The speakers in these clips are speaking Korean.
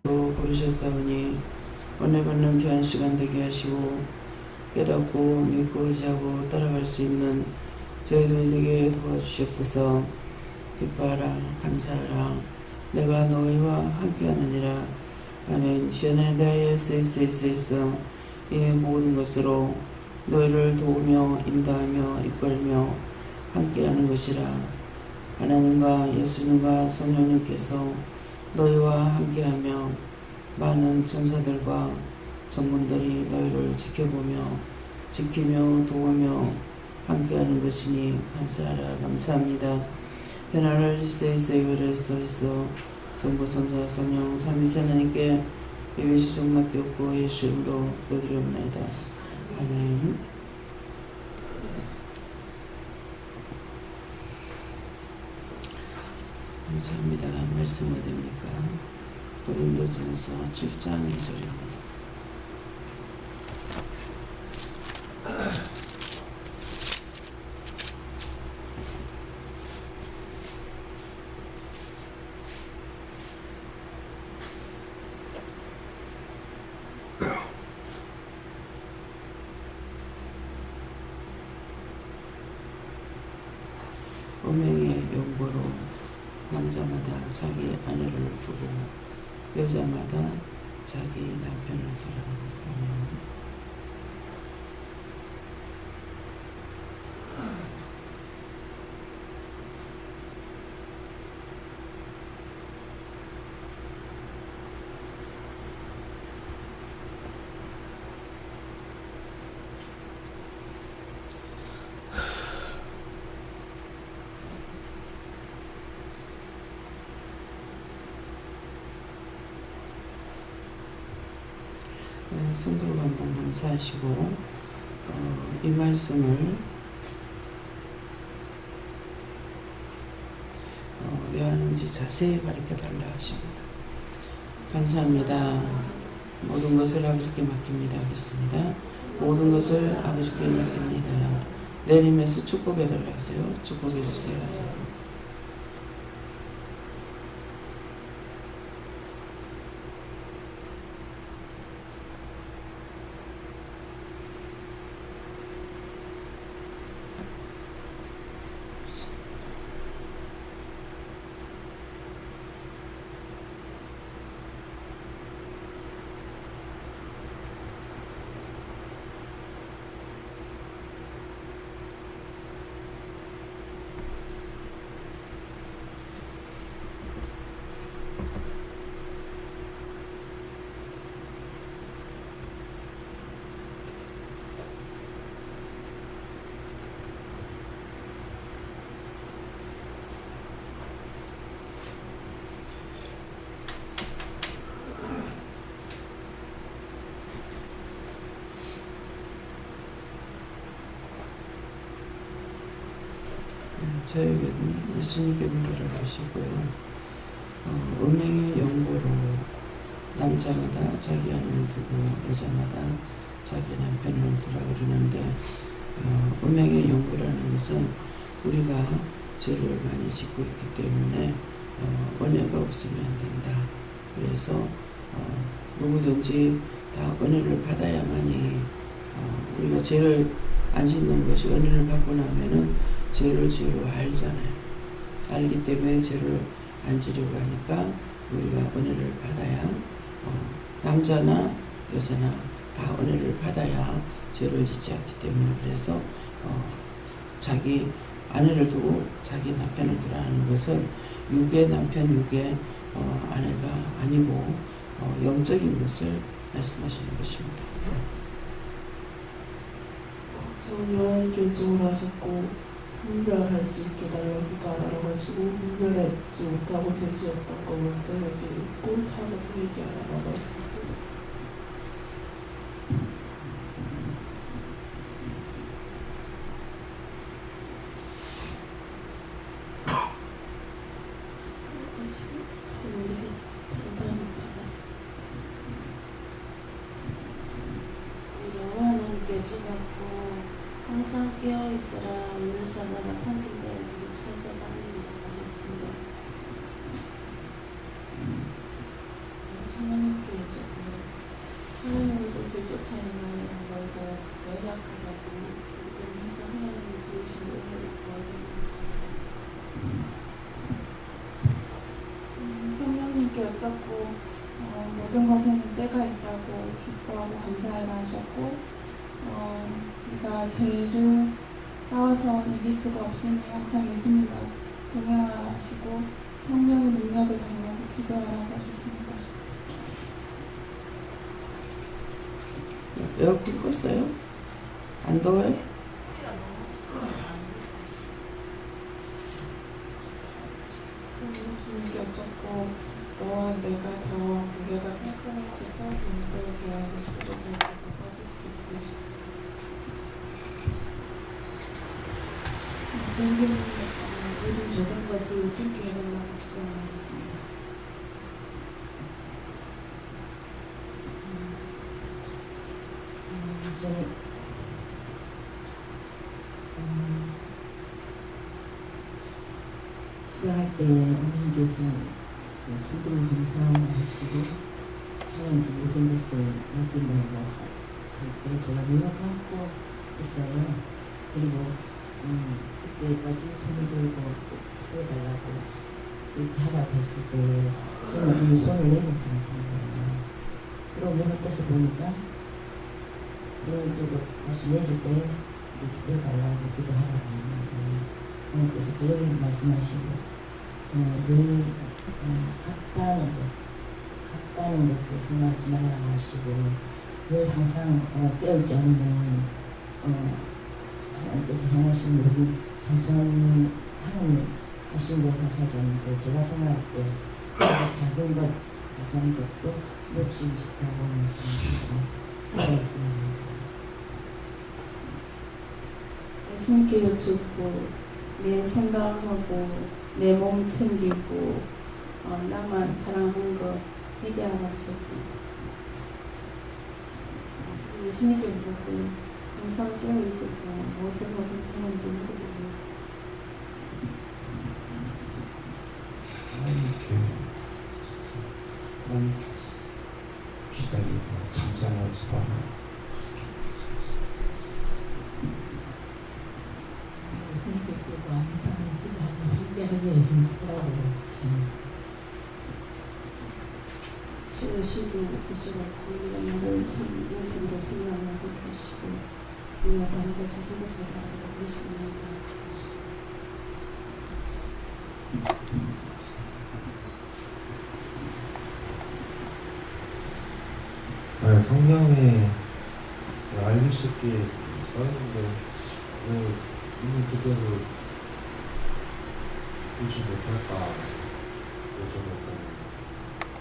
또 부르셨사오니 은혜 받는 귀한 시간 되게 하시고 깨닫고 믿고 의지하고 따라갈 수 있는 저희들 되게 도와주시옵소서. 기뻐하라 감사하라 내가 너희와 함께하느니라. 아멘. 시원하다의 스스스스 이 모든 것으로 너희를 도우며 인도하며 이끌며 함께하는 것이라. 하나님과 예수님과 성령님께서 너희와 함께하며 많은 천사들과 전문들이 너희를 지켜보며 지키며 도우며 함께하는 것이니 감사하라 감사합니다. 변화를 일세일세를 있어 성부 성자 성령 삼위일체 하나님께 예배시 좀 맡겼고 예수 이름으로 기도드리옵나이다. 아멘. 감사합니다. 말씀 어디입니까? 고린도전서 7장 2절입니다. 음행의 용보로 남자마다 자기 아내를 두고 여자마다 자기 남편을 두라. 성도가 한번 감사하시고 이 말씀을 왜 하는지 자세히 가르쳐 달라 하십니다. 감사합니다. 모든 것을 아버지께 맡깁니다 하겠습니다. 모든 것을 아버지께 맡깁니다. 내리면서 축복해 달라 하세요. 축복해 주세요. 저에게는 예수님께 문제를 하시고요. 음행의 영고로 남자마다 자기 아내를 두고 여자마다 자기 남편을 두라 그러는데 음행의 영고라는 것은 우리가 죄를 많이 짓고 있기 때문에 은혜가 없으면 안 된다. 그래서 누구든지 다 은혜를 받아야만이 우리가 죄를 안 짓는 것이 은혜를 받고 나면은 죄를 지으려 알잖아요. 알기 때문에 죄를 안 지려고 하니까 우리가 은혜를 받아야 남자나 여자나 다 은혜를 받아야 죄를 짓지 않기 때문에 그래서 자기 아내를 두고 자기 남편을 두라 하는 것은 육의 남편 육의 아내가 아니고 영적인 것을 말씀하시는 것입니다. 저 여행 결정을 하셨고 분별할 수 있게 달라고 알아가지고 분별하지 못하고 제시했던 거 먼저 얘기했고 찾아서 얘기하라고 하셨습니다. 잘 모르겠어요. 대답을 받았어요. 여호와는 깨지고 항상 깨어있으라. 오늘 사자가 삼킨 자를 두고 찾아다니리라 하겠습니다. 하나님께 조금 하나님의 뜻을 쫓아 행하는 너희가 연약하다고 그렇기 때문에 항상 하나님이 부르신 은혜를 구하는 것입니다. 성령님께 어쩌고 모든 것에는 때가 있다고 기뻐하고 감사하라 하셨고 우리가 죄를 싸워서 이길 수가 없으니 항상 예수님과 동행하라 하시고 성령의 능력을 달라고 기도하라고 하셨습니다. 에어컨 껐어요? 안 더워요? 예수님께 어쩌고 너와 내가 더 무게가 끈끈해지고 견고해 져야 할 수도 살고 빠질 수 있게 해주셨습니다. 저에게는 모든 죄된 것을 죽게 해달라고 기도하겠습니다. 저는 시작할 때 어머니께서 순종 감사하시고 하나님께 모든 것을 맡긴다고 할 때 제가 눈을 감고 있어요. 그리고 그때까지 손을 들고 축구해달라고 이렇게 하라고 했을 때 저는 이미 손을 내린 상태예요. 그리고 눈을 떠서 보니까 손을 들고 다시 내릴 때 축구해달라고 기도하라고 했는데 하나님께서 그걸 말씀하시고 늘 같다는 것을 생각하지 말라고 하시고 늘 항상 깨어있지 않으면 하나님께서 행하신 모든 사소한 하나님 하신 것을 하지 않는데 제가 생각할 때 작은 것, 사소한 것도 놓치기 쉽다고 말씀하시고 하였습니다. 예수님께 여쭙고 내 생각하고 내 몸 챙기고 나만 사랑하는 거 얘기하라고 하셨습니다. 예수님께 묻고 항상 깨어있어서 무엇을 하고 사는지 모르고 하나님께 기다리고 잠잠하지 마라. 예수님께 끄고 항상 기도하고 회개하기에 힘쓰라고 하십니다. 주의 시도 붙여갖고 우리가 나를 참 용품으로 쓰려면 그렇게 하시고 우리가 다른 것을 쓰겠을 바라고 계십니다. 성경에 알기 쉽게 써있는데 왜 이미 그대로 보지 못할까 여쭤봤더니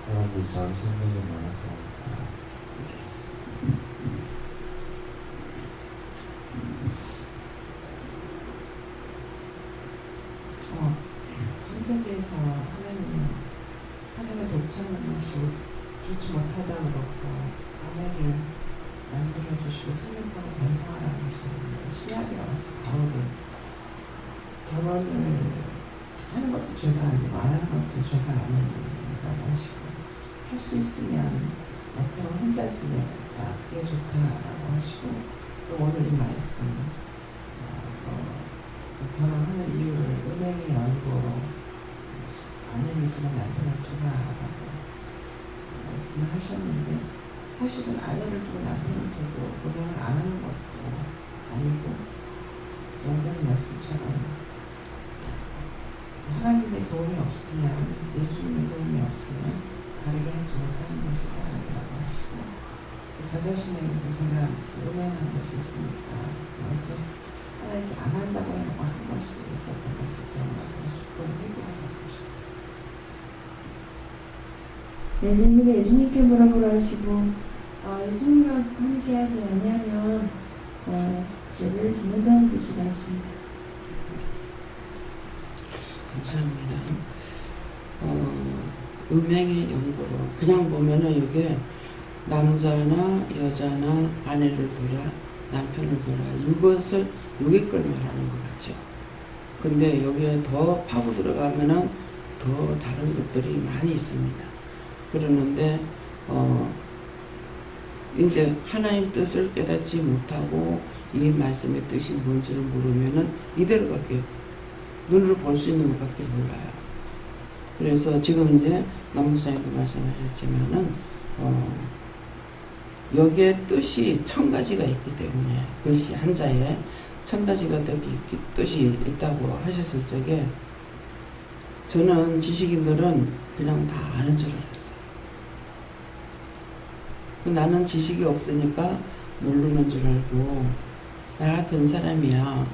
사람들이 저한 생각이 많아서 해주셨어요. 창세기에서 하나님은 사람의 독창하는 것이 좋지 못하다고 그렇고 아내를 만들어주시고 생명과로 번성하라고 하셨는데 신약에 와서 바울은 결혼을 하는 것도 죄가 아니고 안 하는 것도 죄가 아니라고 하시고 할 수 있으면 나처럼 혼자 지내라 그게 좋다라고 하시고 또 오늘 이 말씀 결혼하는 이유를 은행의 연고로 아내를 두고 남편을 두라라고 말씀을 하셨는데 사실은 아내를 두고 남편을 두고 은행을 안 하는 것도 아니고 원장님 말씀처럼 하나님의 도움이 없으면 예수님의 도움이 없으면 바르게 하지 못하는 것이 사람이라고 하시고 저 자신에게서 제가 무슨 음행한 것이 있으니까 어제 하나님께 안 한다고 해놓고 한 것이 있었던 것을 기억나고 싶고 회개하라고 하셨어요. 예수님께 물어보라 하시고 예수님과 함께 하지 아니하면 죄를 짓는다는 뜻이라 하십니다. 감사합니다. 음행의 연고로 그냥 보면은 이게 남자나 여자나 아내를 두라 남편을 두라 이것을 여기 걸 말하는 것 같죠. 근데 여기에 더 파고 들어가면은 더 다른 것들이 많이 있습니다. 그러는데 이제 하나님 뜻을 깨닫지 못하고 이 말씀의 뜻이 뭔지를 모르면은 이대로밖에 눈으로 볼 수 있는 것밖에 몰라요. 그래서 지금 이제 남목사님도 말씀하셨지만은 여기에 뜻이 1000가지가 있기 때문에 글씨 한자에 1000가지가 뜻이 있다고 하셨을 적에 저는 지식인들은 그냥 다 아는 줄 알았어요. 나는 지식이 없으니까 모르는 줄 알고 나 같은 사람이야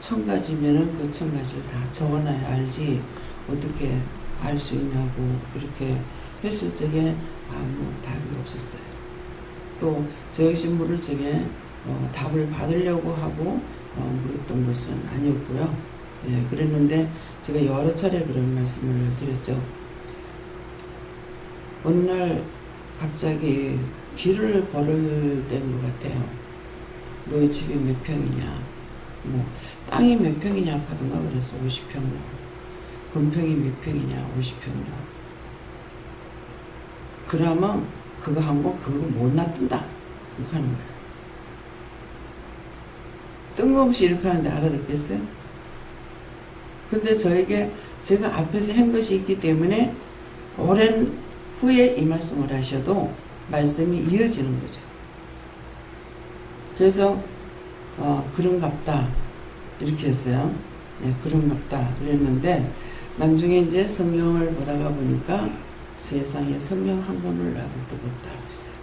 1000가지면은 그 1000가지를 다 적어놔야 알지 어떻게 알 수 있냐고 그렇게 했을 적에 아무 답이 없었어요. 또 저 역시 물을 적에 답을 받으려고 하고 물었던 것은 아니었고요. 예, 그랬는데 제가 여러 차례 그런 말씀을 드렸죠. 어느 날 갑자기 길을 걸을 때인 것 같아요. 너희 집이 몇 평이냐, 뭐 땅이 몇 평이냐 하던가 그래서 50평이요. 건평이 몇 평이냐, 50평이요. 그러면 그거 한 거 그거 못 놔둔다 이렇게 하는 거예요. 뜬금없이 이렇게 하는데 알아듣겠어요? 근데 저에게 제가 앞에서 한 것이 있기 때문에 오랜 후에 이 말씀을 하셔도 말씀이 이어지는 거죠. 그래서 그런갑다 이렇게 했어요. 네, 그런갑다 그랬는데 나중에 이제 성경을 보다가 보니까 세상에 성경 한 권을 놔둘 데가 없다고 했어요.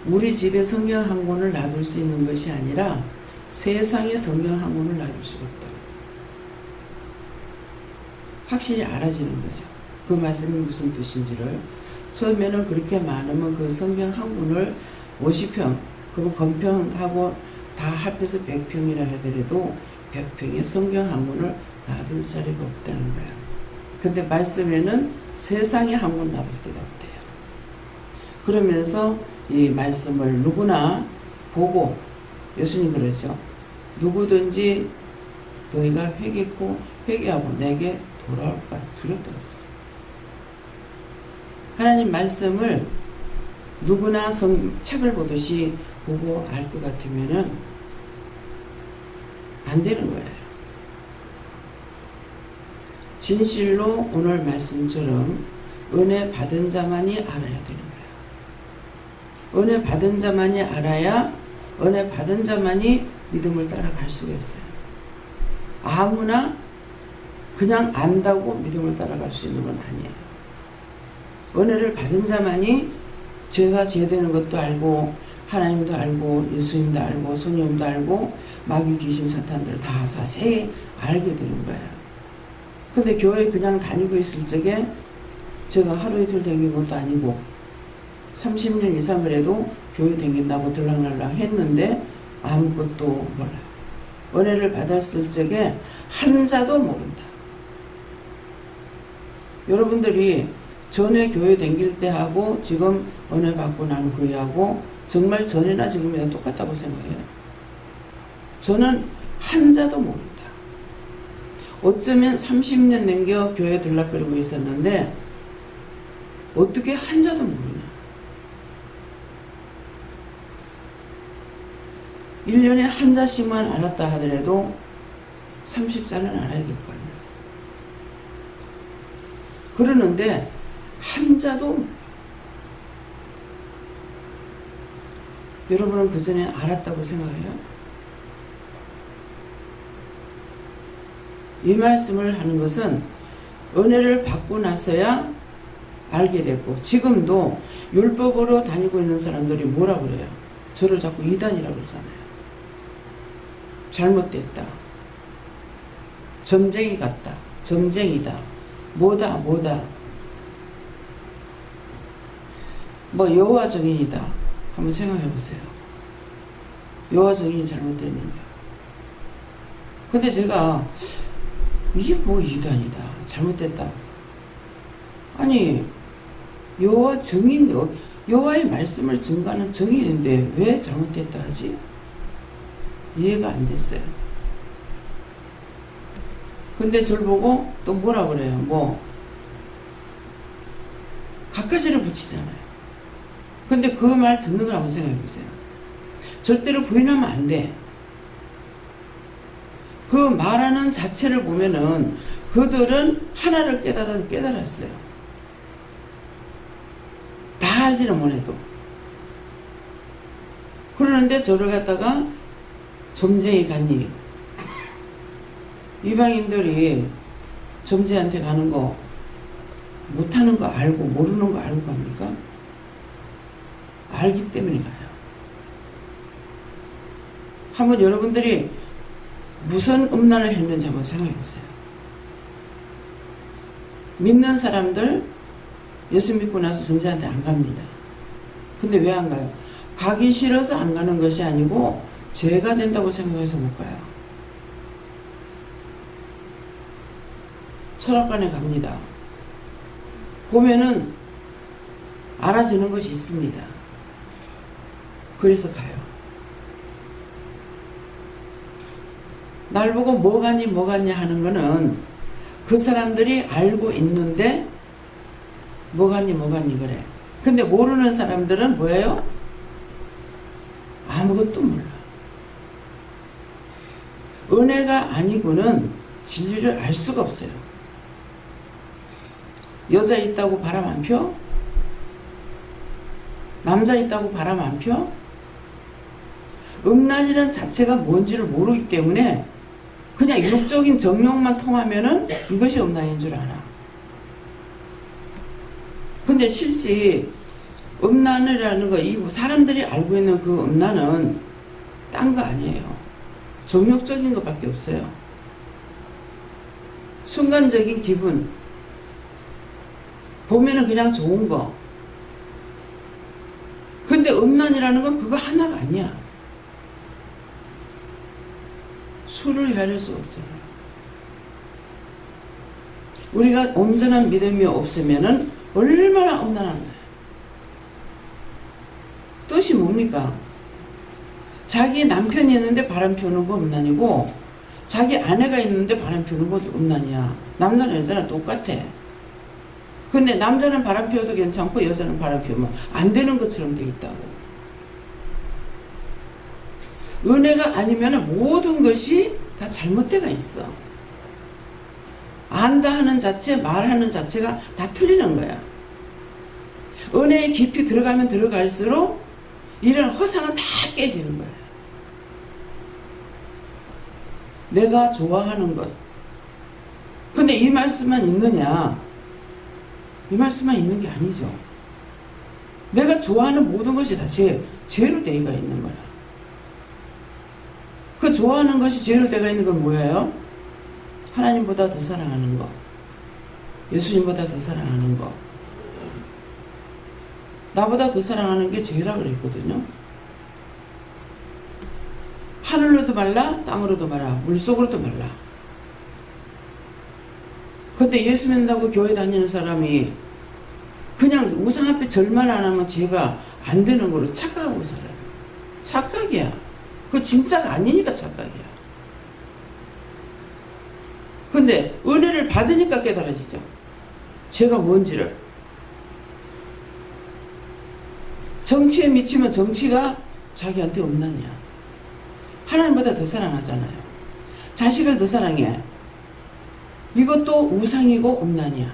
우리 집에 성경 한 권을 놔둘 수 있는 것이 아니라 세상에 성경 한 권을 놔둘 수가 없다고 했어요. 확실히 알아지는 거죠. 그 말씀이 무슨 뜻인지를. 처음에는 그렇게 많으면 그 성경 한 권을 50평, 그거 건평하고 다 합해서 100평이라 하더라도 100평의 성경 한 권을 놔둘 자리가 없다는 거야. 근데 말씀에는 세상에 한 권 놔둘 데가 없대요. 그러면서 이 말씀을 누구나 보고, 예수님 그러죠. 누구든지 너희가 회개하고 내게 돌아올까 두렵다고 했어요. 하나님 말씀을 누구나 책을 보듯이 보고 알 것 같으면은 안 되는 거예요. 진실로 오늘 말씀처럼 은혜 받은 자만이 알아야 되는 거예요. 은혜 받은 자만이 알아야 은혜 받은 자만이 믿음을 따라갈 수가 있어요. 아무나 그냥 안다고 믿음을 따라갈 수 있는 건 아니에요. 은혜를 받은 자만이 죄가 죄되는 것도 알고 하나님도 알고 예수님도 알고 성령님도 알고 마귀 귀신 사탄들 다 자세히 알게 되는 거예요. 근데 교회 그냥 다니고 있을 적에 제가 하루 이틀 다닌 것도 아니고 30년 이상을 해도 교회 다닌다고 들락날락 했는데 아무것도 몰라요. 은혜를 받았을 적에 한 자도 모른다. 여러분들이 전에 교회 다닐 때 하고 지금 은혜 받고 난 후에 하고 정말 전이나 지금이나 똑같다고 생각해요. 저는 한 자도 모른다. 어쩌면 30년 넘겨 교회 들락거리고 있었는데 어떻게 한 자도 모르냐. 1년에 한 자씩만 알았다 하더라도 30자는 알아야 될 거 아니야. 그러는데 한 자도 여러분은 그 전에 알았다고 생각해요? 이 말씀을 하는 것은 은혜를 받고 나서야 알게 됐고 지금도 율법으로 다니고 있는 사람들이 뭐라 그래요? 저를 자꾸 이단이라고 그러잖아요. 잘못됐다. 점쟁이 같다. 점쟁이다. 뭐다. 뭐 여호와 증인이다. 한번 생각해 보세요. 여호와 증인이 잘못됐는가. 근데 제가 이게 뭐 이단이다. 잘못됐다. 아니 여호와 증인, 여호와의 말씀을 증거하는 증인인데 왜 잘못됐다 하지? 이해가 안 됐어요. 근데 저를 보고 또 뭐라 그래요? 뭐 갖가지를 붙이잖아요. 근데 그 말 듣는 걸 한번 생각해 보세요. 절대로 부인하면 안 돼. 그 말하는 자체를 보면은 그들은 하나를 깨달았어요. 다 알지는 못해도. 그러는데 저를 갖다가 점쟁이 갔니? 이방인들이 점쟁이한테 가는 거 못하는 거 알고 모르는 거 알고 갑니까? 알기 때문에 가요. 한번 여러분들이 무슨 음란을 했는지 한번 생각해 보세요. 믿는 사람들 예수 믿고 나서 점쟁이한테 안 갑니다. 근데 왜 안 가요? 가기 싫어서 안 가는 것이 아니고 죄가 된다고 생각해서 못 가요. 철학관에 갑니다. 보면은 알아지는 것이 있습니다. 그래서 가요. 날 보고 뭐 같냐 하는 거는 그 사람들이 알고 있는데 뭐 같니 그래. 근데 모르는 사람들은 뭐예요? 아무것도 몰라. 은혜가 아니고는 진리를 알 수가 없어요. 여자 있다고 바람 안 펴? 남자 있다고 바람 안 펴? 음란이라는 자체가 뭔지를 모르기 때문에 그냥 육적인 정욕만 통하면은 이것이 음란인 줄 알아. 근데 실제 음란이라는 거, 이 사람들이 알고 있는 그 음란은 딴 거 아니에요. 정욕적인 것밖에 없어요. 순간적인 기분. 보면은 그냥 좋은 거. 근데 음란이라는 건 그거 하나가 아니야. 수를 헤아릴 수 없잖아요. 우리가 온전한 믿음이 없으면은 얼마나 음란한 거예요. 뜻이 뭡니까? 자기 남편이 있는데 바람 피우는 건 음란이고 자기 아내가 있는데 바람 피우는 것도 음란이야. 남자는 여자는 똑같아. 근데 남자는 바람 피워도 괜찮고 여자는 바람 피우면 안 되는 것처럼 돼 있다고. 은혜가 아니면 모든 것이 다 잘못되어 있어. 안다 하는 자체, 말하는 자체가 다 틀리는 거야. 은혜에 깊이 들어가면 들어갈수록 이런 허상은 다 깨지는 거야. 내가 좋아하는 것. 근데 이 말씀만 있느냐? 이 말씀만 있는 게 아니죠. 내가 좋아하는 모든 것이 다 죄로 되어가 있는 거야. 그 좋아하는 것이 죄로 되어가 있는 건 뭐예요? 하나님보다 더 사랑하는 거. 예수님보다 더 사랑하는 거. 나보다 더 사랑하는 게 죄라 그랬거든요. 하늘로도 말라, 땅으로도 말라, 물속으로도 말라. 근데 예수 믿는다고 교회 다니는 사람이 그냥 우상 앞에 절만 안 하면 죄가 안 되는 거로 착각하고 살아요. 착각이야. 그거 진짜가 아니니까 착각이야. 근데 은혜를 받으니까 깨달아지죠. 죄가 뭔지를. 정치에 미치면 정치가 자기한테 음란이야. 하나님보다 더 사랑하잖아요. 자식을 더 사랑해. 이것도 우상이고 음란이야.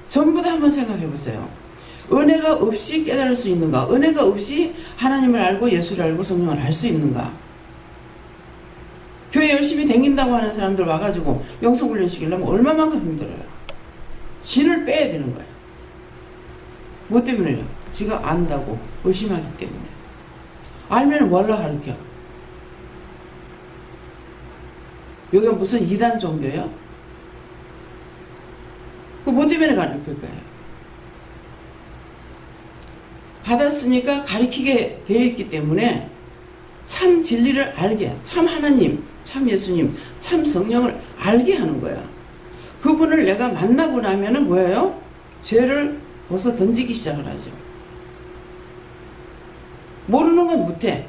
전부 다 한번 생각해 보세요. 은혜가 없이 깨달을 수 있는가? 은혜가 없이 하나님을 알고 예수를 알고 성령을 알 수 있는가? 교회 열심히 다닌다고 하는 사람들 와가지고 영성훈련 시키려면 얼마만큼 힘들어요. 진을 빼야 되는 거예요. 뭐 때문에요? 지가 안다고 의심하기 때문에. 알면 뭘로 가르쳐? 여기가 무슨 이단 종교예요? 그 뭐 때문에 가르칠까요? 받았으니까 가르치게 되어 있기 때문에 참 진리를 알게, 참 하나님, 참 예수님, 참 성령을 알게 하는 거야. 그분을 내가 만나고 나면은 뭐예요? 죄를 벗어 던지기 시작을 하죠. 모르는 건 못해.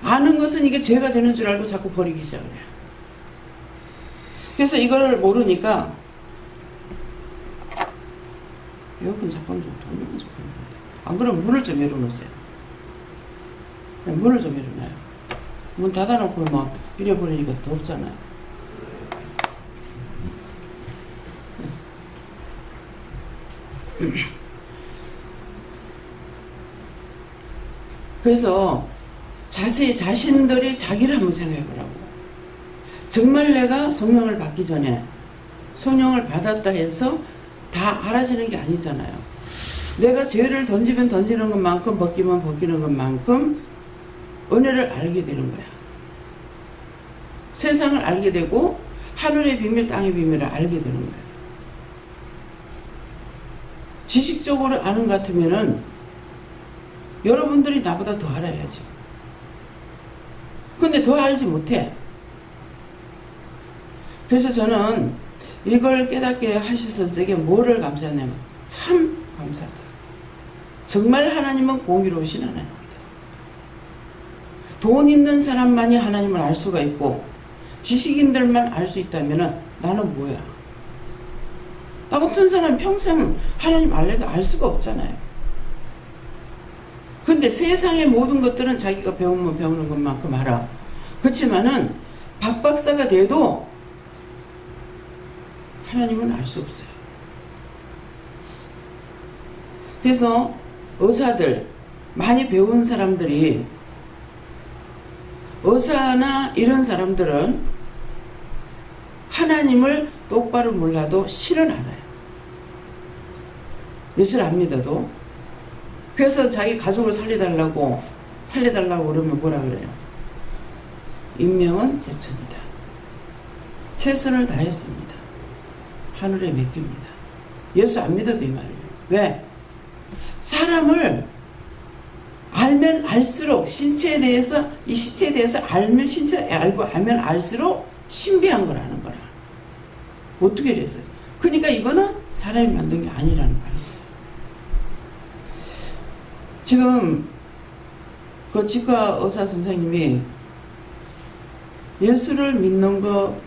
아는 것은 이게 죄가 되는 줄 알고 자꾸 버리기 시작을 해요. 그래서 이거를 모르니까 에어컨 작동 좀 돌리면 좋겠는데. 안 그러면 문을 좀 열어놓으세요. 문을 좀 열어놔요. 문 닫아놓고 막 잃어버리니까 더 없잖아요. 그래서 자세히 자신들이 자기를 한번 생각해 보라고. 정말 내가 성령을 받기 전에 성령을 받았다 해서 다 알아지는 게 아니잖아요. 내가 죄를 던지면 던지는 것만큼 벗기면 벗기는 것만큼 은혜를 알게 되는 거야. 세상을 알게 되고 하늘의 비밀 땅의 비밀을 알게 되는 거야. 지식적으로 아는 것 같으면은 여러분들이 나보다 더 알아야죠. 근데 더 알지 못해. 그래서 저는 이걸 깨닫게 하셨을 적에 뭐를 감사하냐면 참 감사하다. 정말 하나님은 공의로우신 하나님입니다. 돈 있는 사람만이 하나님을 알 수가 있고 지식인들만 알 수 있다면 나는 뭐야? 나 같은 사람 평생 하나님 알래도 알 수가 없잖아요. 근데 세상의 모든 것들은 자기가 배우면 배우는 것만큼 알아. 그렇지만은 박박사가 돼도 하나님은 알 수 없어요. 그래서 의사들, 많이 배운 사람들이, 의사나 이런 사람들은 하나님을 똑바로 몰라도 실은 알아요. 예수를 안 믿어도. 그래서 자기 가족을 살려달라고 그러면 뭐라 그래요? 인명은 제천이다. 최선을 다했습니다. 하늘에 맡깁니다. 예수 안 믿어도 이 말이에요. 왜? 사람을 알면 알수록 신체에 대해서, 이 시체에 대해서 알면, 신체 알고 알면 알수록 신비한 거라는 거라. 어떻게 됐어요? 그러니까 이거는 사람이 만든 게 아니라는 거예요. 지금 그 치과 의사 선생님이 예수를 믿는 거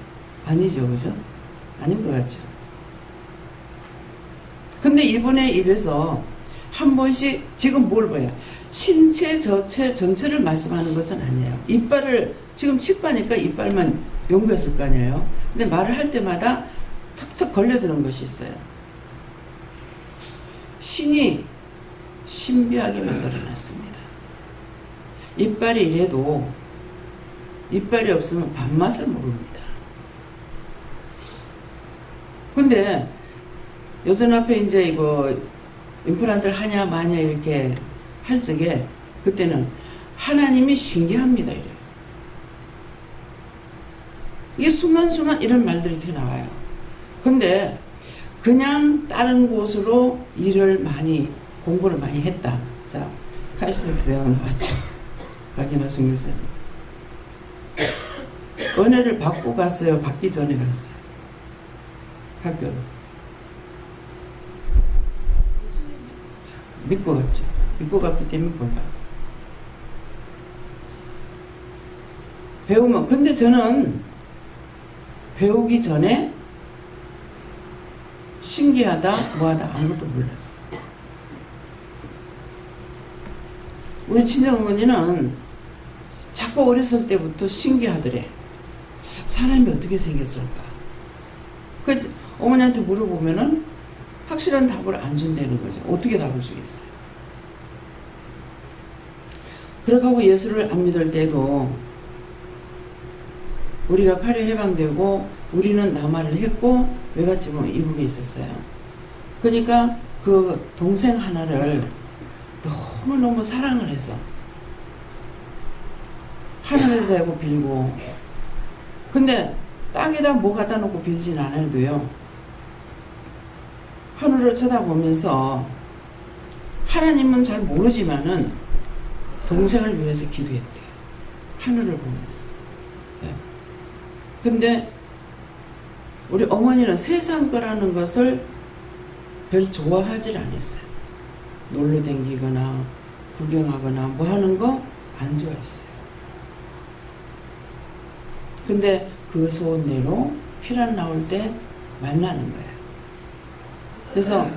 아니죠, 그죠? 아닌 것 같죠? 근데 이분의 입에서 한 번씩 지금 뭘 봐요? 신체 전체를 말씀하는 것은 아니에요. 이빨을, 지금 치과니까 이빨만 연구했을 거 아니에요. 근데 말을 할 때마다 툭툭 걸려드는 것이 있어요. 신이 신비하게 만들어놨습니다. 이빨이 이래도 이빨이 없으면 밥맛을 모릅니다. 근데 여전 앞에 이제 이거 임플란트를 하냐 마냐 이렇게 할 적에 그때는 하나님이 신기합니다 이래요. 이게 순간순간 이런 말들이 이렇게 나와요. 근데 그냥 다른 곳으로 공부를 많이 했다. 자, 카이스트 대학 나왔죠. 박인하 선교사님. 은혜를 받고 갔어요? 받기 전에 갔어요? 학교로. 믿고 갔죠. 믿고 갔기 때문에 볼까. 배우면, 근데 저는 배우기 전에 신기하다, 뭐하다 아무것도 몰랐어. 우리 친정어머니는 자꾸 어렸을 때부터 신기하더래. 사람이 어떻게 생겼을까? 그래서 어머니한테 물어보면은 확실한 답을 안 준다는 거죠. 어떻게 답을 주겠어요? 그렇게 하고 예수를 안 믿을 때도 우리가 팔이 해방되고 우리는 남아를 했고 외갓집은 이북에 있었어요. 그러니까 그 동생 하나를 너무너무 사랑을 해서 하늘에 대고 빌고, 근데 땅에다 뭐 갖다 놓고 빌진 않아도요, 하늘을 쳐다보면서 하나님은 잘 모르지만은 동생을 위해서 기도했대요. 하늘을 보면서. 네. 근데 우리 어머니는 세상 거라는 것을 별 좋아하질 않았어요. 놀러 다니거나 구경하거나 뭐 하는 거 안 좋아했어요. 근데 그 소원대로 피란 나올 때 만나는 거예요. 그래서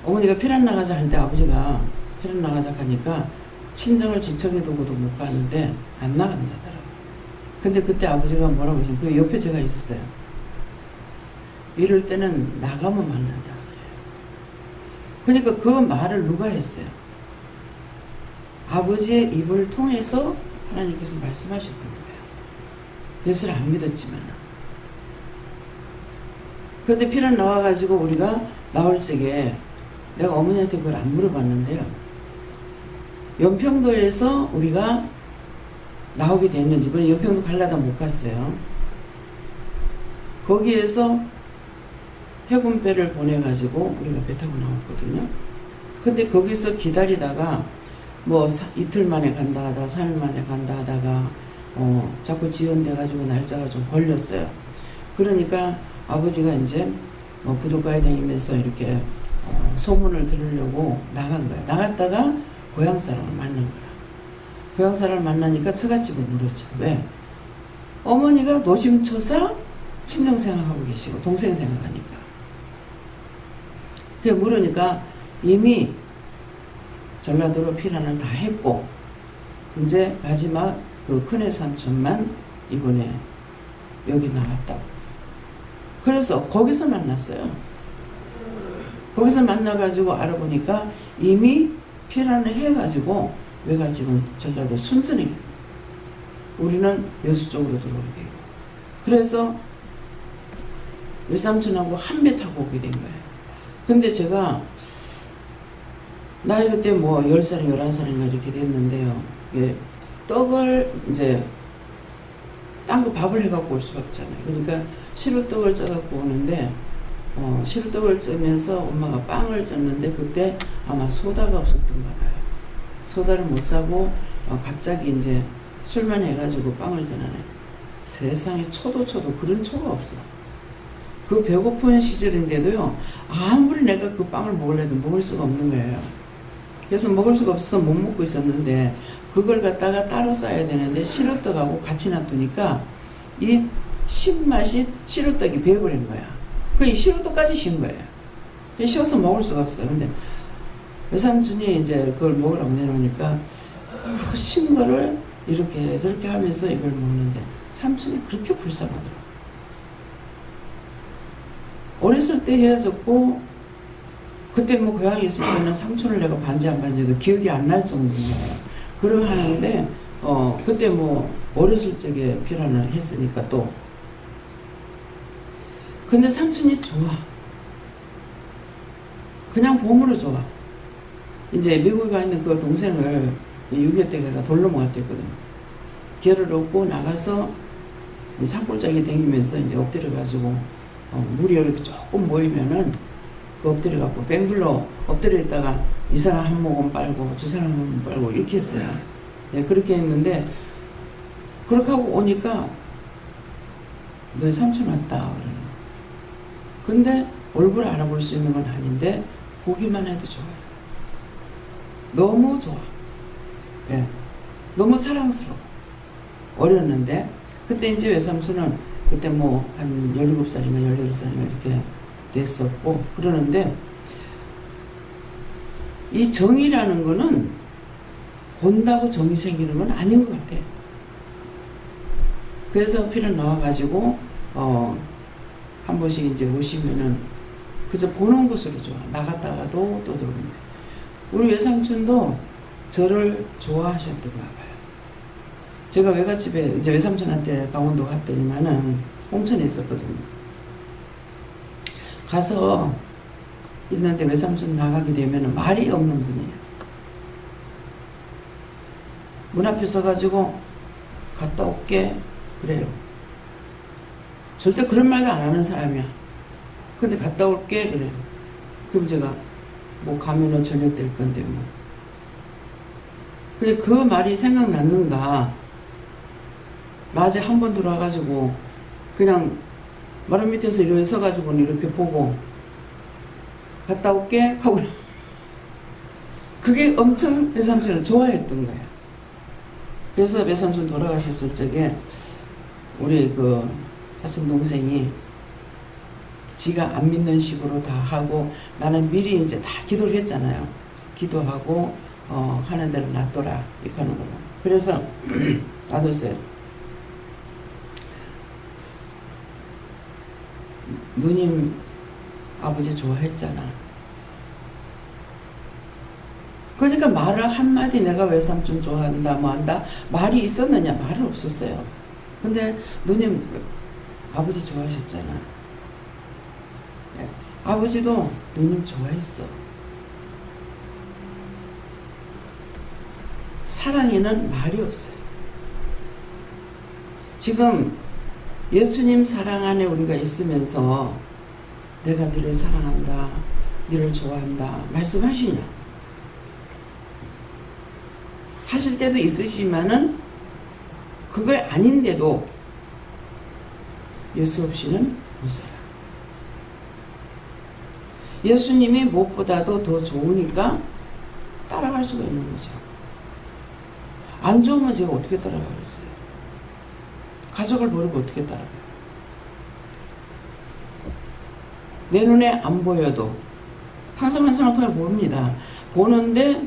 어머니가 피난 나가자 할 때 아버지가 피난 나가자 하니까 친정을 지척에 두고도 못 가는데 안 나간다더라고. 근데 그때 아버지가 뭐라고 하시면 그 옆에 제가 있었어요. 이럴 때는 나가면 만난다. 그러니까 그 말을 누가 했어요? 아버지의 입을 통해서 하나님께서 말씀하셨던 거예요. 예수를 안 믿었지만. 그런데 피난 나와가지고 우리가 나올 적에 내가 어머니한테 그걸 안 물어봤는데요. 연평도에서 우리가 나오게 됐는지, 연평도 갈라다 못 갔어요. 거기에서 해군배를 보내가지고 우리가 배 타고 나왔거든요. 근데 거기서 기다리다가 뭐 이틀 만에 간다 하다 3일 만에 간다 하다가 자꾸 지연돼가지고 날짜가 좀 걸렸어요. 그러니까 아버지가 이제 부둣가에 다니면서 이렇게 소문을 들으려고 나간 거야. 나갔다가 고향 사람을 만난 거야. 고향 사람을 만나니까 처갓집을 물었죠. 왜? 어머니가 노심초사 친정 생각하고 계시고 동생 생각하니까. 그게 물으니까 이미 전라도로 피난을 다 했고 이제 마지막 그 큰애 삼촌만 이번에 여기 나왔다고. 그래서 거기서 만났어요. 거기서 만나가지고 알아보니까 이미 피난을 해가지고 외갓집은 전라도 순천에 우리는 여수 쪽으로 들어오게 되고 그래서 외삼촌하고 한 배 타고 오게 된 거예요. 근데 제가 나이 그때 뭐 10살, 11살인가 이렇게 됐는데요. 예, 떡을 이제 딴 거 밥을 해갖고 올 수가 없잖아요. 그러니까 시루떡을 쪄갖고 오는데 시루떡을 쪄면서 엄마가 빵을 쪘는데 그때 아마 소다가 없었던 거 봐요. 소다를 못 사고 갑자기 이제 술만 해가지고 빵을 쪄나네. 세상에 초도 그런 초가 없어. 그 배고픈 시절인데도요. 아무리 내가 그 빵을 먹으려도 먹을 수가 없는 거예요. 그래서 먹을 수가 없어서 못 먹고 있었는데 그걸 갖다가 따로 싸야 되는데 시루떡하고 같이 놔두니까 이 신맛이 시루떡이 배어버린 거야. 그 시루떡까지 신 거예요. 쉬어서 먹을 수가 없어. 근데 외삼촌이 이제 그걸 먹으라고 내놓으니까 신 거를 이렇게 저렇게 하면서 이걸 먹는데 삼촌이 그렇게 불쌍하더라고. 어렸을 때 헤어졌고 그때 뭐 고향에 있을 때는 삼촌을 내가 반지 안 반지도 기억이 안 날 정도예요. 그러고 하는데 그때 뭐 어렸을 적에 피난을 했으니까 또 근데 삼촌이 좋아. 그냥 봄으로 좋아. 이제 미국에 가 있는 그 동생을 6.25 때 걔가 돌로 모았댔거든. 걔를 얻고 나가서 산골짜기 다니면서 이제 엎드려가지고 물이 이렇게 조금 모이면은 그 엎드려갖고 뱅글로 엎드려 있다가 이 사람 한 모금 빨고 저 사람 한 모금 빨고 이렇게 했어요. 네, 그렇게 했는데 그렇게 하고 오니까 너희 삼촌 왔다 그러는. 근데 얼굴 알아볼 수 있는 건 아닌데 보기만 해도 좋아요. 너무 좋아. 네. 너무 사랑스러워. 어렸는데 그때 이제 외삼촌은 그때 뭐 한 17살인가 18살인가 이렇게 됐었고 그러는데 이 정이라는 거는 본다고 정이 생기는 건 아닌 것 같아. 그래서 피는 나와가지고 한 번씩 이제 오시면은 그저 보는 것으로 좋아. 나갔다가도 또 들어오는데 우리 외삼촌도 저를 좋아하셨던 거 봐요. 제가 외갓집에 이제 외삼촌한테 강원도 갔더니만은 홍천에 있었거든요. 가서 있는데 외삼촌 나가게 되면은 말이 없는 분이에요. 문 앞에 서가지고 갔다 올게 그래요. 절대 그런 말도 안 하는 사람이야. 근데 갔다 올게 그래요. 그럼 제가 뭐 가면은 저녁 될 건데 뭐. 근데 그 말이 생각났는가. 낮에 한 번 들어와가지고 그냥 마루 밑에서 이렇게 서가지고 이렇게 보고 갔다 올게 하고 그게 엄청 외삼촌은 좋아했던 거야. 그래서 외삼촌 돌아가셨을 적에 우리 그 사촌 동생이 지가 안 믿는 식으로 다 하고 나는 미리 이제 다 기도를 했잖아요. 기도하고 하는 대로 놔둬라 이렇게 하는 거예요. 그래서 놔뒀어요. 누님 아버지 좋아했잖아. 그러니까 말을 한마디 내가 외삼촌 좋아한다 뭐 한다 말이 있었느냐? 말은 없었어요. 근데 누님 아버지 좋아하셨잖아. 아버지도 누님 좋아했어. 사랑에는 말이 없어요. 지금 예수님 사랑 안에 우리가 있으면서 내가 너를 사랑한다, 너를 좋아한다 말씀하시냐? 하실 때도 있으시지만은 그거 아닌데도 예수 없이는 못 살아. 예수님이 무엇보다도 더 좋으니까 따라갈 수가 있는 거죠. 안 좋으면 제가 어떻게 따라가겠어요? 가족을 버리고 어떻게 따라가요? 내 눈에 안 보여도 항상 통해 봅니다. 보는데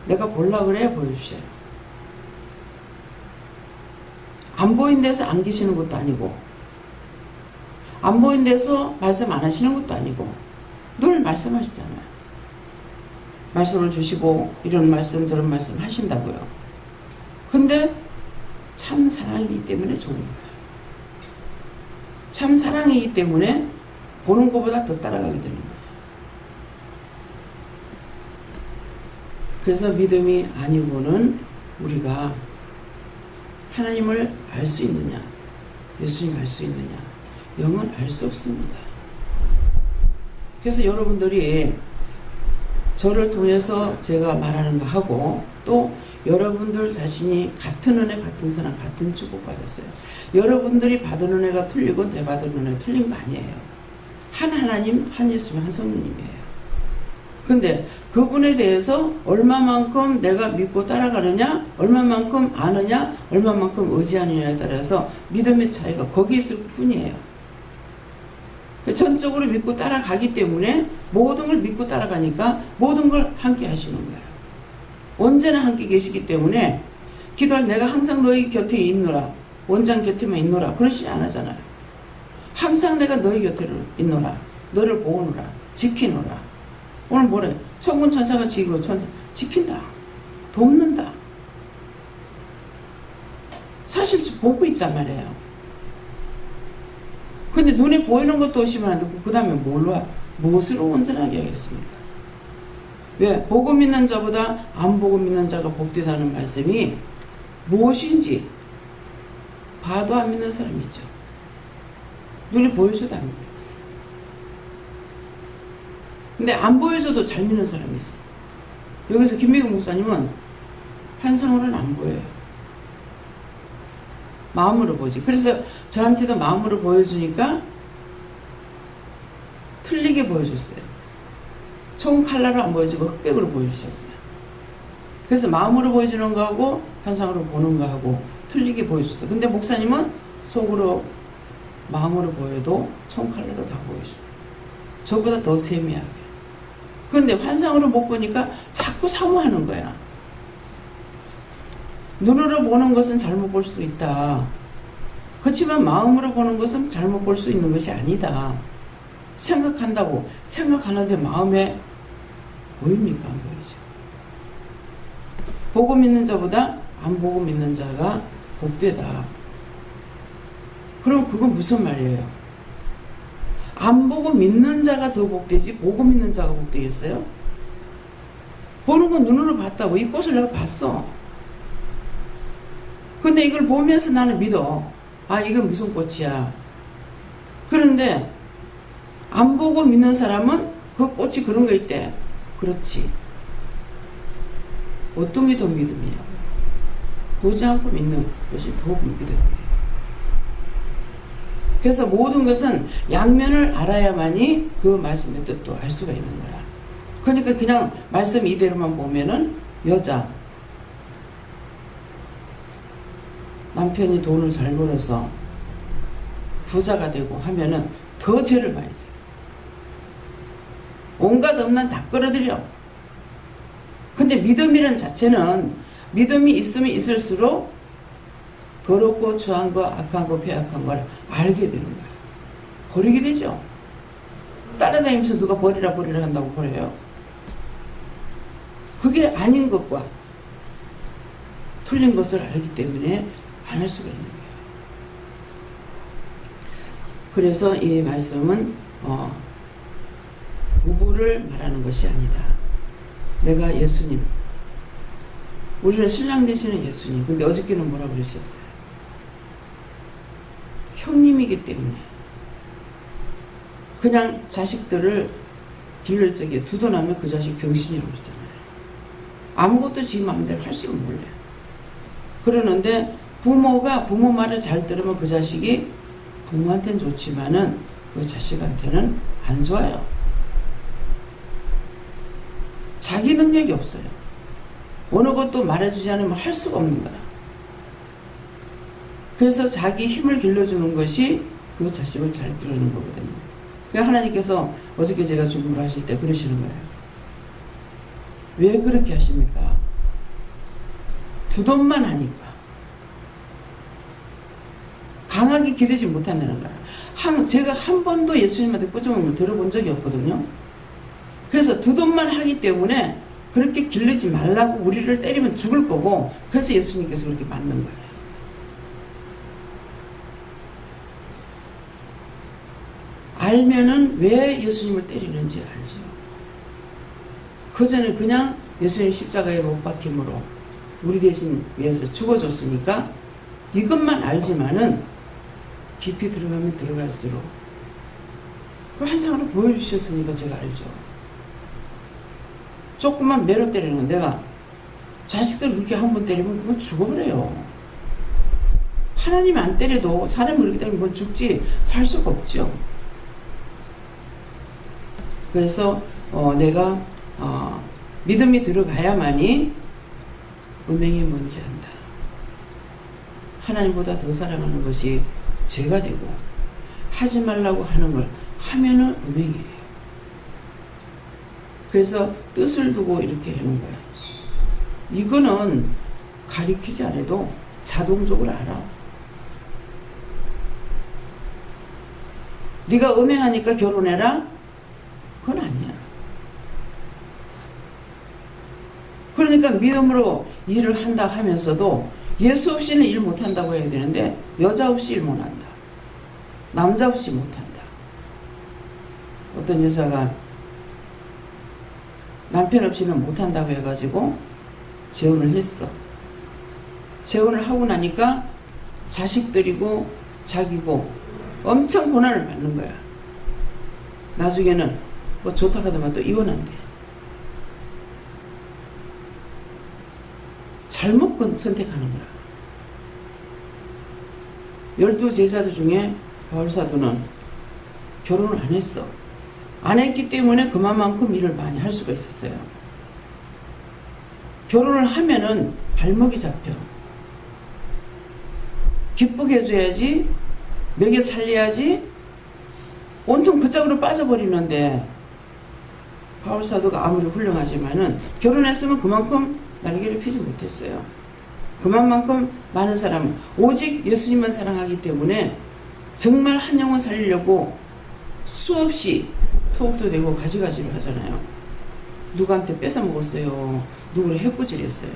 내가 보려고 그래 보여주세요. 안 보인 데서 안 계시는 것도 아니고 안 보인 데서 말씀 안 하시는 것도 아니고 늘 말씀하시잖아요. 말씀을 주시고 이런 말씀 저런 말씀 하신다고요. 근데 참 사랑이기 때문에 좋은 거예요. 참 사랑이기 때문에 보는 것보다 더 따라가게 되는 거예요. 그래서 믿음이 아니고는 우리가 하나님을 알 수 있느냐, 예수님 알 수 있느냐, 영은 알 수 없습니다. 그래서 여러분들이 저를 통해서 제가 말하는 거 하고 또 여러분들 자신이 같은 은혜, 같은 사랑, 같은 축복 받았어요. 여러분들이 받은 은혜가 틀리고 내 받은 은혜가 틀린 거 아니에요. 한 하나님, 한 예수님, 한 성령님이에요. 근데 그분에 대해서 얼마만큼 내가 믿고 따라가느냐, 얼마만큼 아느냐, 얼마만큼 의지하느냐에 따라서 믿음의 차이가 거기 있을 뿐이에요. 전적으로 믿고 따라가기 때문에 모든 걸 믿고 따라가니까 모든 걸 함께 하시는 거예요. 언제나 함께 계시기 때문에 기도할 내가 항상 너희 곁에 있노라, 원장 곁에만 있노라 그러시지 않았잖아요. 항상 내가 너희 곁에 있노라, 너를 보호노라, 지키노라. 오늘 뭐래? 천군 천사가 지키고 천사 지킨다, 돕는다. 사실 보고 있단 말이에요. 근데 눈에 보이는 것도 오시면 안 되고 그 다음에 무엇으로 온전하게 하겠습니까? 왜? 보고 믿는 자보다 안 보고 믿는 자가 복되다는 말씀이 무엇인지 봐도 안 믿는 사람이 있죠. 눈이 보여줘도 안 믿어요. 근데 안 보여줘도 잘 믿는 사람이 있어요. 여기서 김미경 목사님은 환상으로는 안 보여요. 마음으로 보지. 그래서 저한테도 마음으로 보여주니까 틀리게 보여줬어요. 총 칼라로 안 보여주고 흑백으로 보여주셨어요. 그래서 마음으로 보여주는 거하고 환상으로 보는 거하고 틀리게 보여줬어요. 근데 목사님은 속으로 마음으로 보여도 총 칼라로 다 보여줘요. 저보다 더 세미하게. 그런데 환상으로 못 보니까 자꾸 사모하는 거야. 눈으로 보는 것은 잘못 볼 수도 있다. 그렇지만 마음으로 보는 것은 잘못 볼 수 있는 것이 아니다. 생각한다고 생각하는데 마음에 보입니까? 안 보이죠. 보고 믿는 자보다 안 보고 믿는 자가 복되다. 그럼 그건 무슨 말이에요? 안 보고 믿는 자가 더 복되지 보고 믿는 자가 복되겠어요? 보는 건 눈으로 봤다고. 이 꽃을 내가 봤어. 근데 이걸 보면서 나는 믿어. 아, 이건 무슨 꽃이야. 그런데 안 보고 믿는 사람은 그 꽃이 그런 거 있대. 그렇지. 어떤 게 더 믿음이냐고. 보지 않고 믿는 것이 더 믿음이에요. 그래서 모든 것은 양면을 알아야만이 그 말씀의 뜻도 알 수가 있는 거야. 그러니까 그냥 말씀 이대로만 보면은 여자 남편이 돈을 잘 벌어서 부자가 되고 하면은 더 죄를 많이 져요. 온갖 없는 다 끌어들여. 근데 믿음이라는 자체는 믿음이 있으면 있을수록 더럽고 추한 거, 악한 거, 배악한 걸 알게 되는 거예요. 버리게 되죠. 따라다니면서 누가 버리라 버리라 한다고 버려요. 그게 아닌 것과 틀린 것을 알기 때문에 안 할 수가 있는 거예요. 그래서 이 말씀은 부부를 말하는 것이 아니다. 내가 예수님, 우리는 신랑 되시는 예수님. 근데 어저께는 뭐라고 그러셨어요? 형님이기 때문에 그냥 자식들을 길를 적에 두둔하면 그 자식 병신이라고 그랬잖아요. 아무것도 지 마음대로 할 수가 몰라요. 그러는데 부모가 부모 말을 잘 들으면 그 자식이 부모한테는 좋지만은 그 자식한테는 안 좋아요. 자기 능력이 없어요. 어느 것도 말해주지 않으면 할 수가 없는 거야. 그래서 자기 힘을 길러주는 것이 그 자식을 잘 기르는 거거든요. 그러니까 하나님께서 어저께 제가 중국을 하실 때 그러시는 거예요. 왜 그렇게 하십니까? 두돈만 하니까. 강하게 기르지 못한다는 거야. 제가 한 번도 예수님한테 꾸중한 걸 들어본 적이 없거든요. 그래서 두돈만 하기 때문에 그렇게 기르지 말라고 우리를 때리면 죽을 거고, 그래서 예수님께서 그렇게 만든 거예요. 알면은 왜 예수님을 때리는지 알죠. 그전에 그냥 예수님 십자가에 못 박힘으로 우리 대신 위해서 죽어줬으니까 이것만 알지만은 깊이 들어가면 들어갈수록 그 환상으로 보여주셨으니까 제가 알죠. 조금만 매로 때리는 건 내가 자식들 그렇게 한 번 때리면 그건 죽어버려요. 하나님 안 때려도 사람을 그렇게 때리면 그건 죽지 살 수가 없죠. 그래서 내가 믿음이 들어가야만이 음행이 뭔지 안다. 하나님보다 더 사랑하는 것이 죄가 되고 하지 말라고 하는 걸 하면은 음행이에요. 그래서 뜻을 두고 이렇게 하는 거야. 이거는 가리키지 않아도 자동적으로 알아. 네가 음행하니까 결혼해라? 그건 아니야. 그러니까 믿음으로 일을 한다 하면서도 예수 없이는 일 못한다고 해야 되는데 여자 없이 일 못한다. 남자 없이 못한다. 어떤 여자가 남편 없이는 못한다고 해가지고 재혼을 했어. 재혼을 하고 나니까 자식들이고 자기고 엄청 고난을 받는 거야. 나중에는 뭐 좋다고 하더만 또 이혼한대. 잘못 선택하는 거야. 12제자들 중에 바울사도는 결혼을 안 했어. 안 했기 때문에 그만큼 일을 많이 할 수가 있었어요. 결혼을 하면은 발목이 잡혀. 기쁘게 해줘야지, 먹여 살려야지, 온통 그 짝으로 빠져버리는데, 바울사도가 아무리 훌륭하지만은 결혼했으면 그만큼 날개를 피지 못했어요. 그만큼 많은 사람은 오직 예수님만 사랑하기 때문에 정말 한 영혼 살리려고 수없이 투옥도 되고 가지가지를 하잖아요. 누구한테 뺏어 먹었어요. 누구를 해꾸질했어요.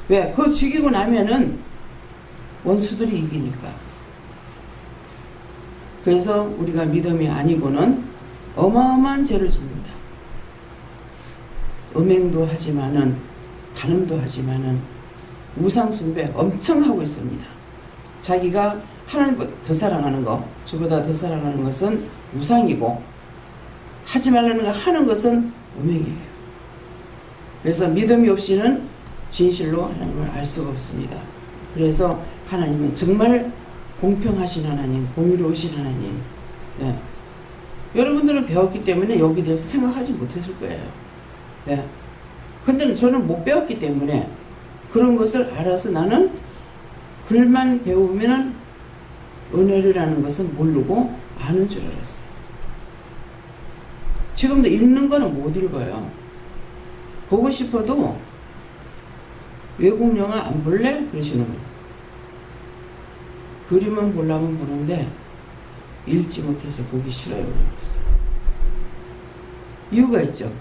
왜? 그거 죽이고 나면은 원수들이 이기니까. 그래서 우리가 믿음이 아니고는 어마어마한 죄를 짓는다. 음행도 하지만은 간음도 하지만은 우상숭배 엄청 하고 있습니다. 자기가 하나님보다 더 사랑하는 것, 주보다 더 사랑하는 것은 우상이고 하지 말라는 거 하는 것은 음행이에요. 그래서 믿음이 없이는 진실로 하나님을 알 수가 없습니다. 그래서 하나님은 정말 공평하신 하나님, 공의로우신 하나님. 네. 여러분들은 배웠기 때문에 여기에 대해서 생각하지 못했을 거예요. 네. 근데 저는 못 배웠기 때문에 그런 것을 알아서 나는 글만 배우면은 은혜라는 것은 모르고 아는 줄 알았어. 지금도 읽는 거는 못 읽어요. 보고 싶어도 외국 영화 안 볼래? 그러시는 거예요. 그림은 보려면 보는데 읽지 못해서 보기 싫어요. 그랬어요. 이유가 있죠.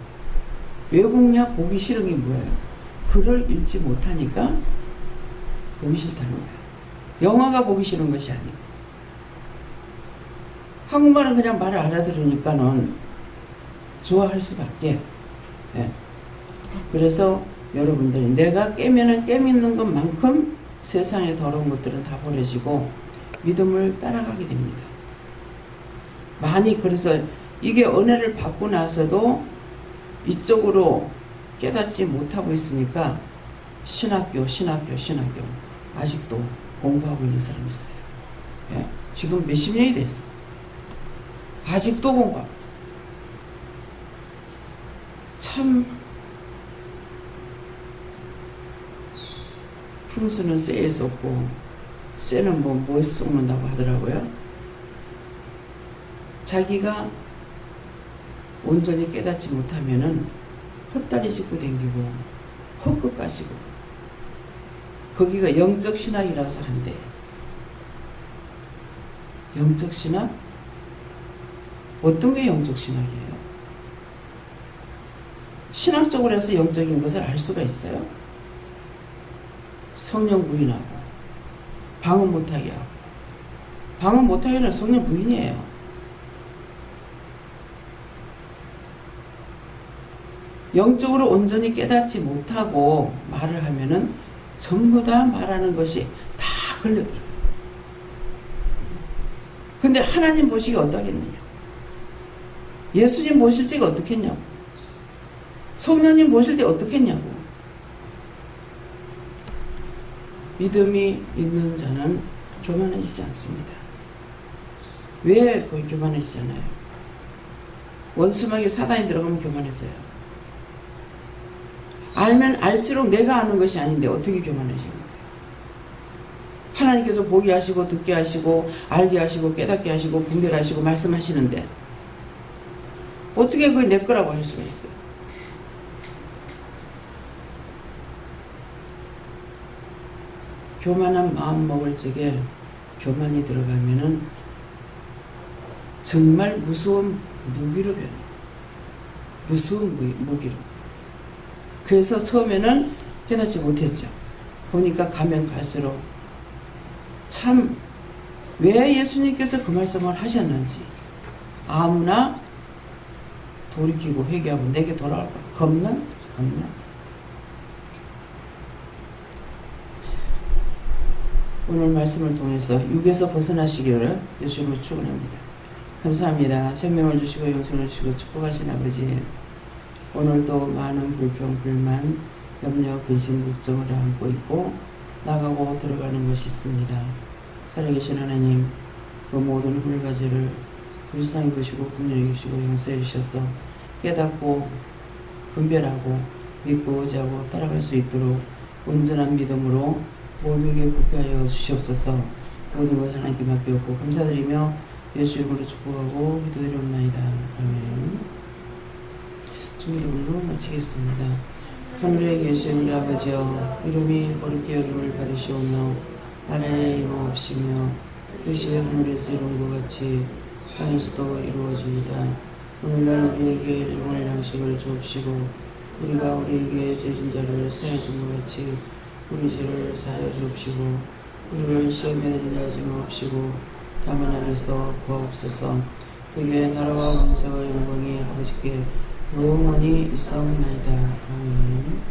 외국 영화 보기 싫은 게 뭐예요? 글을 읽지 못하니까 보기 싫다는 거예요. 영화가 보기 싫은 것이 아니고. 한국말은 그냥 말을 알아들으니까는 좋아할 수밖에. 네. 그래서 여러분들이 내가 깨면은 깨밌는 것만큼 세상의 더러운 것들은 다 버려지고 믿음을 따라가게 됩니다. 많이 그래서 이게 은혜를 받고 나서도 이쪽으로 깨닫지 못하고 있으니까 신학교 아직도 공부하고 있는 사람이 있어요. 네? 지금 몇십 년이 됐어. 아직도 공부하고. 참 품수는 쇠에 쏟고 쇠는 뭐에 쏟는다고 하더라고요. 자기가 온전히 깨닫지 못하면은 헛다리 짚고 댕기고 헛것 가지고 거기가 영적 신학이라서 한대. 영적 신학? 어떤 게 영적 신학이에요? 신학적으로 해서 영적인 것을 알 수가 있어요? 성령 부인하고 방언 못하게 하고. 방언 못하게는 성령 부인이에요. 영적으로 온전히 깨닫지 못하고 말을 하면은 전부 다 말하는 것이 다 걸려들어요. 근데 하나님 보시기 어떠겠느냐? 예수님 보실 때가 어떻겠냐고? 성령님 보실 때 어떻겠냐고? 믿음이 있는 자는 교만해지지 않습니다. 왜 거기 교만해지잖아요? 원수막에 사단이 들어가면 교만해져요. 알면 알수록 내가 아는 것이 아닌데 어떻게 교만해집니까? 하나님께서 보게 하시고 듣게 하시고 알게 하시고 깨닫게 하시고 분별하시고 말씀하시는데 어떻게 그게 내 거라고 할 수가 있어요? 교만한 마음 먹을 적에 교만이 들어가면은 정말 무서운 무기로 변해요. 무서운 무기로. 그래서 처음에는 깨닫지 못했죠. 보니까 가면 갈수록 참 왜 예수님께서 그 말씀을 하셨는지 아무나 돌이키고 회개하고 내게 돌아올 거야. 겁나? 오늘 말씀을 통해서 육에서 벗어나시기를 예수님을 축원합니다. 감사합니다. 생명을 주시고 영생을 주시고 축복하신 아버지, 오늘도 많은 불평, 불만, 염려, 근심, 걱정을 안고 있고 나가고 들어가는 것이 있습니다. 살아계신 하나님, 그 모든 훌가지를 불쌍히 보시고 긍휼히 주시고 용서해 주셔서 깨닫고 분별하고 믿고 의지하고 따라갈 수 있도록 온전한 믿음으로 모두에게 굳게 하여 주시옵소서. 모든 것을 하나님께 맡기옵고 감사드리며 예수 이름으로 축복하고 기도드리옵나이다. 아멘. 주님으로 마치겠습니다. 하늘에 계신 우리 아버지여, 이름이 거룩히 여김을 받으시오며 나라에 임하옵시며 뜻이 하늘에서 이룬 것 같이 땅에서도 이루어집니다. 오늘날 우리에게 일용할 양식을 주옵시고 우리가 우리에게 죄진 자를 사하여 준 것 같이 우리 죄를 사하여 주옵시고 우리를 시험에 들이게 하지 마옵시고 다만 안에서 구하옵소서. 그게 나라와 권세와 영광이 아버지께 영원히 있사옵나이다. 아멘.